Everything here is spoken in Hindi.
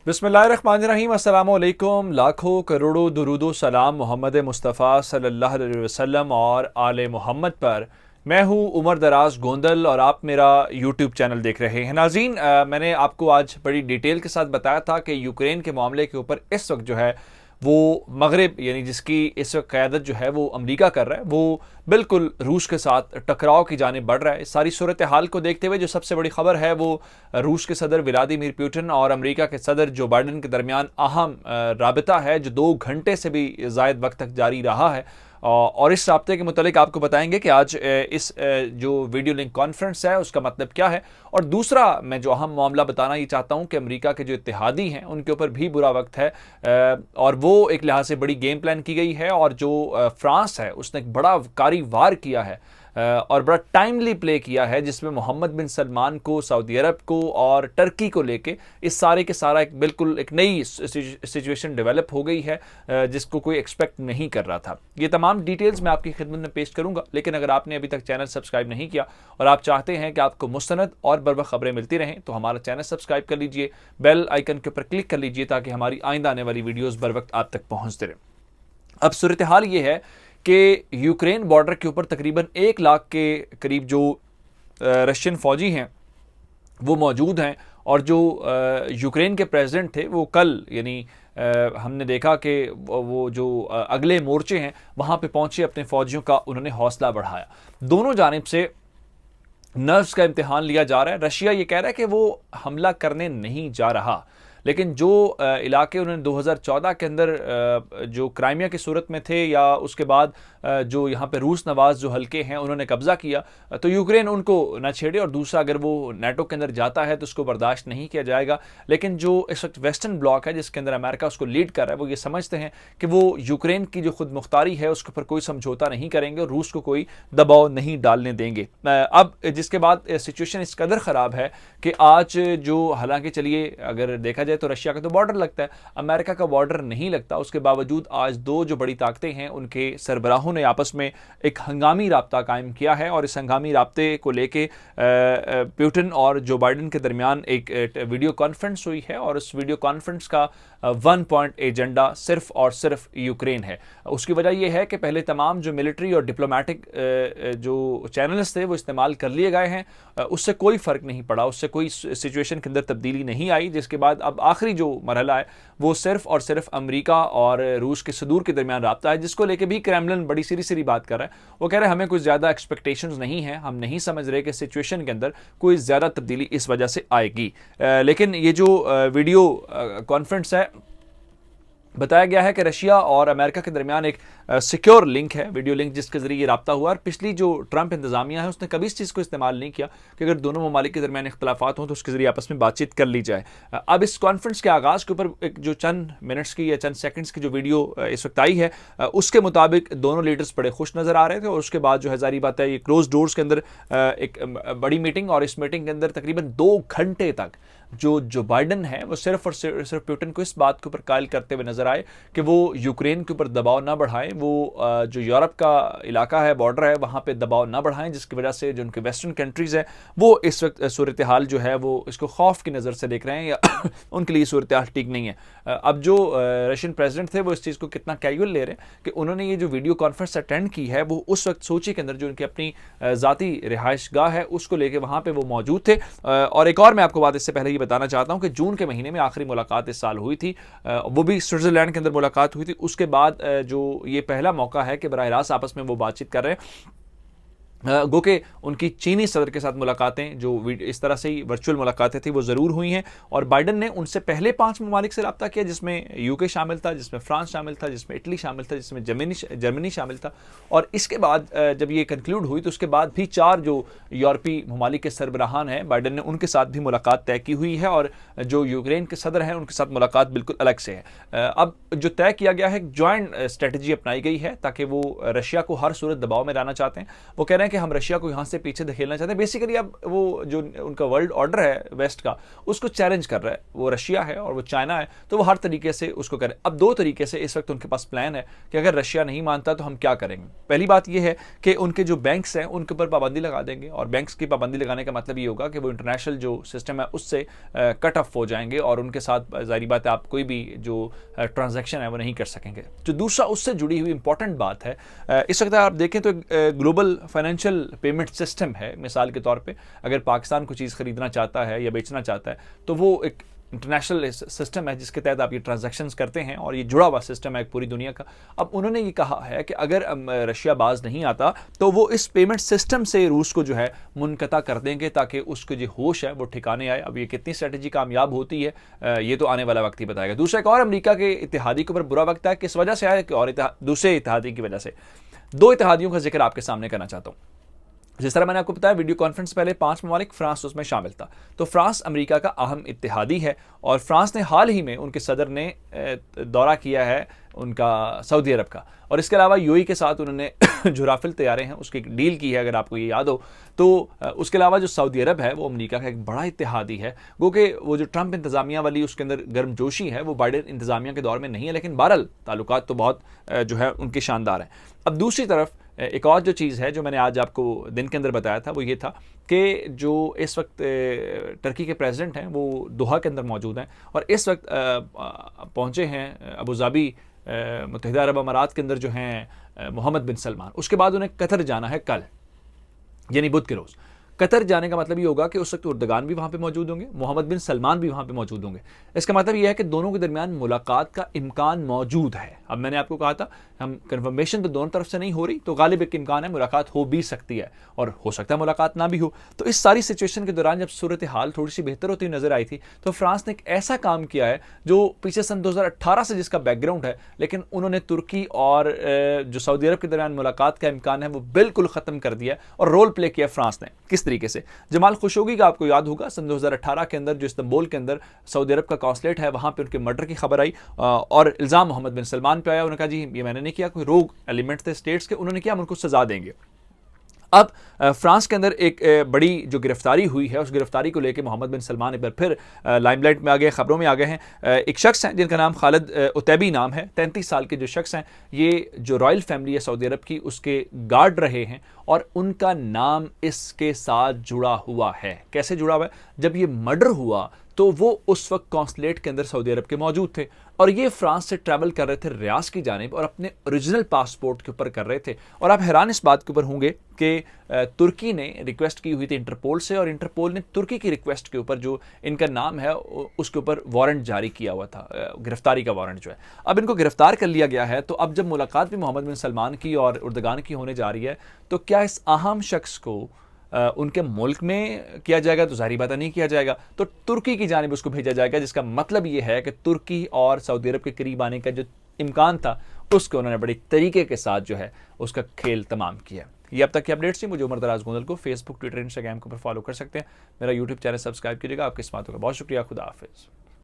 बिस्मिल्लाहिर्रहमानिर्रहीम, अस्सलाम वालेकुम। लाखों करोड़ों दुरूदो सलाम मोहम्मद मुस्तफ़ा सल्लल्लाहु अलैहि वसल्लम और आले मोहम्मद पर। मैं हूँ उमर दराज गोंदल और आप मेरा यूट्यूब चैनल देख रहे हैं। नाज़रीन, मैंने आपको आज बड़ी डिटेल के साथ बताया था कि यूक्रेन के मामले के ऊपर इस वक्त जो है वो मगरिब, यानी जिसकी इस वक्त क़यादत जो है वो अमेरिका कर रहा है, वो बिल्कुल रूस के साथ टकराव की जानिब बढ़ रहा है। सारी सूरत हाल को देखते हुए जो सबसे बड़ी खबर है वो रूस के सदर व्लादिमीर पुतिन और अमेरिका के सदर जो बाइडन के दरमियान अहम राबता है जो 2 घंटे से भी ज़ायद वक्त तक जारी रहा है। और इस राब्ते के मुतालिक आपको बताएंगे कि आज इस जो वीडियो लिंक कॉन्फ्रेंस है उसका मतलब क्या है। और दूसरा मैं जो अहम मामला बताना ये चाहता हूँ कि अमेरिका के जो इत्तेहादी हैं उनके ऊपर भी बुरा वक्त है, और वो एक लिहाज से बड़ी गेम प्लान की गई है। और जो फ्रांस है उसने एक बड़ा कारी वार किया है और बड़ा टाइमली प्ले किया है, जिसमें मोहम्मद बिन सलमान को, सऊदी अरब को और टर्की को लेके इस सारे के सारा एक बिल्कुल एक नई सिचुएशन डेवलप हो गई है जिसको कोई एक्सपेक्ट नहीं कर रहा था। ये तमाम डिटेल्स मैं आपकी खिदमत में पेश करूंगा, लेकिन अगर आपने अभी तक चैनल सब्सक्राइब नहीं किया और आप चाहते हैं कि आपको मुस्तनद और बरवक्त खबरें मिलती रहें तो हमारा चैनल सब्सक्राइब कर लीजिए, बेल आइकन के ऊपर क्लिक कर लीजिए ताकि हमारी आइंदा आने वाली वीडियोज़ बर वक्त आप तक पहुँचते रहें। अब सूरत हाल ये है कि यूक्रेन बॉर्डर के ऊपर तकरीबन 1 लाख के करीब जो रशियन फौजी हैं वो मौजूद हैं। और जो यूक्रेन के प्रेसिडेंट थे वो कल, यानी हमने देखा कि वो जो अगले मोर्चे हैं वहाँ पे पहुँचे, अपने फौजियों का उन्होंने हौसला बढ़ाया। दोनों जानिब से नर्व्स का इम्तिहान लिया जा रहा है। रशिया ये कह रहा है कि वो हमला करने नहीं जा रहा, लेकिन जो इलाके उन्होंने 2014 के अंदर जो क्राइमिया की सूरत में थे या उसके बाद जो यहाँ पे रूस नवाज जो हल्के हैं उन्होंने कब्जा किया, तो यूक्रेन उनको न छेड़े। और दूसरा, अगर वो नाटो के अंदर जाता है तो उसको बर्दाश्त नहीं किया जाएगा। लेकिन जो इस वक्त वेस्टर्न ब्लॉक है जिसके अंदर अमेरिका उसको लीड कर रहा है, वो ये समझते हैं कि वो यूक्रेन की जो खुद मुख्तारी है उसके ऊपर कोई समझौता नहीं करेंगे और रूस को कोई दबाव नहीं डालने देंगे। अब जिसके बाद सिचुएशन इस कदर ख़राब है कि आज जो, हालांकि चलिए अगर देखा जाए तो रशिया का तो बॉर्डर लगता है, अमेरिका का बॉर्डर नहीं लगता, उसके बावजूद आज 2 जो बड़ी ताकतें हैं उनके सरबराहों ने आपस में एक हंगामी राब्ता कायम किया है। और इस हंगामी राब्ते को लेके पुतिन और जो बाइडन के दरमियान एक वीडियो कॉन्फ्रेंस हुई है और उस वीडियो कॉन्फ्रेंस का 1 पॉइंट एजेंडा सिर्फ और सिर्फ यूक्रेन है। उसकी वजह यह है कि पहले तमाम जो मिलिट्री और डिप्लोमेटिक जो चैनल्स थे वो इस्तेमाल कर लिए गए हैं, उससे कोई फ़र्क नहीं पड़ा, उससे कोई सिचुएशन के अंदर तब्दीली नहीं आई। जिसके बाद अब आखिरी जो मरहला है वो सिर्फ और सिर्फ अमेरिका और रूस के सदूर के दरमियान राब्ता है, जिसको लेके भी क्रेमलिन बड़ी सीरी बात कर रहा है। वो कह रहे हैं हमें कुछ ज़्यादा एक्सपेक्टेशंस नहीं है, हम नहीं समझ रहे कि सिचुएशन के अंदर कोई ज़्यादा तब्दीली इस वजह से आएगी। लेकिन ये जो वीडियो कॉन्फ्रेंस है, बताया गया है कि रशिया और अमेरिका के दरमियान एक सिक्योर लिंक है, वीडियो लिंक, जिसके जरिए ये राब्ता हुआ। और पिछली जो ट्रंप इंतजामिया है उसने कभी इस चीज़ को इस्तेमाल नहीं किया कि अगर दोनों ममालिक के दरमियान इख्तलाफात हों तो उसके जरिए आपस में बातचीत कर ली जाए। अब इस कॉन्फ्रेंस के आगाज़ के ऊपर एक जो चंद मिनट्स की या चंद सेकंड्स की जो वीडियो इस वक्त आई है, उसके मुताबिक दोनों लीडर्स बड़े खुश नज़र आ रहे थे। और उसके बाद जो है जारी बात है, ये क्लोज डोर्स के अंदर एक बड़ी मीटिंग, और इस मीटिंग के अंदर तकरीबन 2 घंटे तक जो बाइडन है वो सिर्फ और सिर्फ पुतिन को इस बात के ऊपर कायल करते हुए नजर आए कि वो यूक्रेन के ऊपर दबाव ना बढ़ाएं, वो जो यूरोप का इलाका है, बॉर्डर है, वहाँ पे दबाव ना बढ़ाएं, जिसकी वजह से जो उनके वेस्टर्न कंट्रीज़ है वो इस वक्त सूरत हाल जो है वो इसको खौफ की नज़र से देख रहे हैं या उनके लिए सूरत हाल ठीक नहीं है। अब जो रशियन प्रेसिडेंट थे वो इस चीज़ को कितना कैजुअल ले रहे हैं कि उन्होंने ये जो वीडियो कॉन्फ्रेंस अटेंड की है वो उस वक्त सोची के अंदर जो उनकी अपनी ज़ाती रिहाइश गाह है उसको लेके वहाँ पर वो मौजूद थे। और एक और मैं आपको बात इससे पहले ही बताना चाहता हूं कि जून के महीने में आखिरी मुलाकात इस साल हुई थी, वो भी स्विट्जरलैंड के अंदर मुलाकात हुई थी। उसके बाद जो ये पहला मौका है कि बराह रास्त आपस में वो बातचीत कर रहे हैं। गो के उनकी चीनी सदर के साथ मुलाकातें जो इस तरह से ही वर्चुअल मुलाकातें थी वो ज़रूर हुई हैं। और बाइडन ने उनसे पहले 5 ममालिक से रब्ता किया, जिसमें यूके शामिल था, जिसमें फ्रांस शामिल था, जिसमें इटली शामिल था, जिसमें जर्मनी शामिल था। और इसके बाद जब ये कंक्लूड हुई तो उसके बाद भी 4 जो यूरोपीय ममालिक के सरबराहान हैं बाइडन ने उनके साथ भी मुलाकात तय की हुई है। और जो यूक्रेन के सदर हैं उनके साथ मुलाकात बिल्कुल अलग से है। अब जो तय किया गया है, जॉइंट स्ट्रेटजी अपनाई गई है ताकि वो रशिया को हर सूरत दबाव में लाना चाहते हैं। वो कह रहे हैं कि कि हम रशिया को यहाँ से पीछे धकेलना चाहते हैं। बेसिकली अब वो जो उनका वर्ल्ड ऑर्डर है वेस्ट का, उसको चैलेंज कर रहा है। वो रशिया है और वो चाइना है, तो वो हर तरीके से उसको करें। अब दो तरीके से इस वक्त उनके पास प्लान है कि अगर रशिया नहीं मानता तो हम क्या करेंगे। पहली बात यह है कि उनके जो बैंक्स हैं उनके ऊपर पाबंदी लगा देंगे, और बैंक्स की पाबंदी लगाने का मतलब ये होगा कि वो इंटरनेशनल जो सिस्टम है उससे कट ऑफ हो जाएंगे, और उनके साथ जाहिर बात है आप कोई भी जो ट्रांजैक्शन है वो नहीं कर सकेंगे। जो दूसरा उससे जुड़ी हुई इंपॉर्टेंट बात है, इस वक्त आप देखें तो ग्लोबल फाइनेंशियल पेमेंट सिस्टम है। मिसाल के तौर पे अगर पाकिस्तान को चीज़ खरीदना चाहता है या बेचना चाहता है तो वो एक इंटरनेशनल सिस्टम है जिसके तहत आप ये ट्रांजैक्शंस करते हैं, और ये जुड़ा हुआ सिस्टम है एक पूरी दुनिया का। अब उन्होंने ये कहा है कि अगर रशिया बाज नहीं आता तो वो इस पेमेंट सिस्टम से रूस को जो है मुनक़ता कर देंगे, ताकि उसको जो होश है वो ठिकाने आए। अब ये कितनी स्ट्रेटजी कामयाब होती है ये तो आने वाला वक्त ही बताएगा। दूसरा, एक और अमेरिका के इत्तेहादी के ऊपर बुरा वक्त है, किस वजह से आया कि और दूसरे इत्तेहादी की वजह से। दो इत्तेहादियों का जिक्र आपके सामने करना चाहता हूँ। जिस तरह मैंने आपको बताया वीडियो कॉन्फ्रेंस पहले 5 ममालिक, फ्रांस उसमें शामिल था। तो फ्रांस अमेरिका का अहम इत्तेहादी है, और फ्रांस ने हाल ही में उनके सदर ने दौरा किया है उनका सऊदी अरब का, और इसके अलावा यूएई के साथ उन्होंने जो राफेल तैयारे हैं उसकी एक डील की है, अगर आपको ये याद हो तो। उसके अलावा जो सऊदी अरब है वो अमेरिका का एक बड़ा इत्तेहादी है। गो कि वो जो ट्रंप इंतज़ामिया वाली उसके अंदर गर्मजोशी है वो बाइडेन इंतज़ामिया के दौर में नहीं है, लेकिन बहरहाल ताल्लुकात तो बहुत जो है उनके शानदार हैं। अब दूसरी तरफ एक और जो चीज़ है जो मैंने आज आपको दिन के अंदर बताया था वो ये था कि जो इस वक्त टर्की के प्रेसिडेंट हैं वो दोहा के अंदर मौजूद हैं, और इस वक्त पहुँचे हैं अबू धाबी मुत्तहिदा अरब अमारात के अंदर जो हैं मोहम्मद बिन सलमान। उसके बाद उन्हें कतर जाना है कल, यानी बुध के रोज़। कतर जाने का मतलब ये होगा कि उस वक्त उर्दगान भी वहाँ पे मौजूद होंगे, मोहम्मद बिन सलमान भी वहाँ पे मौजूद होंगे। इसका मतलब ये है कि दोनों के दरमियान मुलाकात का इम्कान मौजूद है। अब मैंने आपको कहा था हम कन्फर्मेशन तो दोनों तरफ से नहीं हो रही, तो गालिब एक इम्कान है मुलाकात हो भी सकती है, और हो सकता है मुलाकात ना भी हो। तो इस सारी सिचुएशन के दौरान जब सूरत हाल थोड़ी सी बेहतर होती नजर आई थी, तो फ्रांस ने एक ऐसा काम किया है जो पीछे सन 2018 से जिसका बैकग्राउंड है, लेकिन उन्होंने तुर्की और जो सऊदी अरब के दरमियान मुलाकात का इम्कान है वो बिल्कुल ख़त्म कर दिया, और रोल प्ले किया फ्रांस ने। किस तरीके से? जमाल खशोगी का आपको याद होगा सन 2018 के अंदर जो इस्तांबुल के अंदर सऊदी अरब का कॉन्सुलेट है वहाँ पे उनके मर्डर की खबर आई, और इल्ज़ाम मोहम्मद बिन सलमान पे आया। उन्होंने कहा जी ये मैंने नहीं किया, कोई रोग एलिमेंट थे स्टेट्स के, उन्होंने किया, हम उनको सजा देंगे। अब फ्रांस के अंदर एक बड़ी जो गिरफ्तारी हुई है, उस गिरफ्तारी को लेकर मोहम्मद बिन सलमान एक बार फिर लाइमलाइट में आ गए, खबरों में आ गए हैं। एक शख्स हैं जिनका नाम खालिद उतैबी नाम है, 33 साल के जो शख्स हैं, ये जो रॉयल फैमिली है सऊदी अरब की उसके गार्ड रहे हैं, और उनका नाम इसके साथ जुड़ा हुआ है। कैसे जुड़ा हुआ है? जब ये मर्डर हुआ तो वो उस वक्त कॉन्सुलेट के अंदर सऊदी अरब के मौजूद थे, और ये फ्रांस से ट्रैवल कर रहे थे रियाज की जानिब, और अपने ओरिजिनल पासपोर्ट के ऊपर कर रहे थे। और आप हैरान इस बात के ऊपर होंगे कि तुर्की ने रिक्वेस्ट की हुई थी इंटरपोल से, और इंटरपोल ने तुर्की की रिक्वेस्ट के ऊपर जो इनका नाम है उसके ऊपर वारंट जारी किया हुआ था, गिरफ्तारी का वारंट जो है। अब इनको गिरफ्तार कर लिया गया है, तो अब जब मुलाकात भी मोहम्मद बिन सलमान की और उर्दगान की होने जा रही है, तो क्या इस अहम शख्स को उनके मुल्क में किया जाएगा? तो जाहिर बात नहीं किया जाएगा, तो तुर्की की जानिब उसको भेजा जाएगा, जिसका मतलब ये है कि तुर्की और सऊदी अरब के करीब आने का जो इम्कान था उसको उन्होंने बड़े तरीके के साथ जो है उसका खेल तमाम किया। ये अब तक की अपडेट्स थी। मुझे उमर दराज गोंदल को फेसबुक, ट्विटर, इंस्टाग्राम के ऊपर फॉलो कर सकते हैं। मेरा यूट्यूब चैनल सब्सक्राइब कीजिएगा। आपकी इस बातों का बहुत शुक्रिया। खुदा हाफिज़।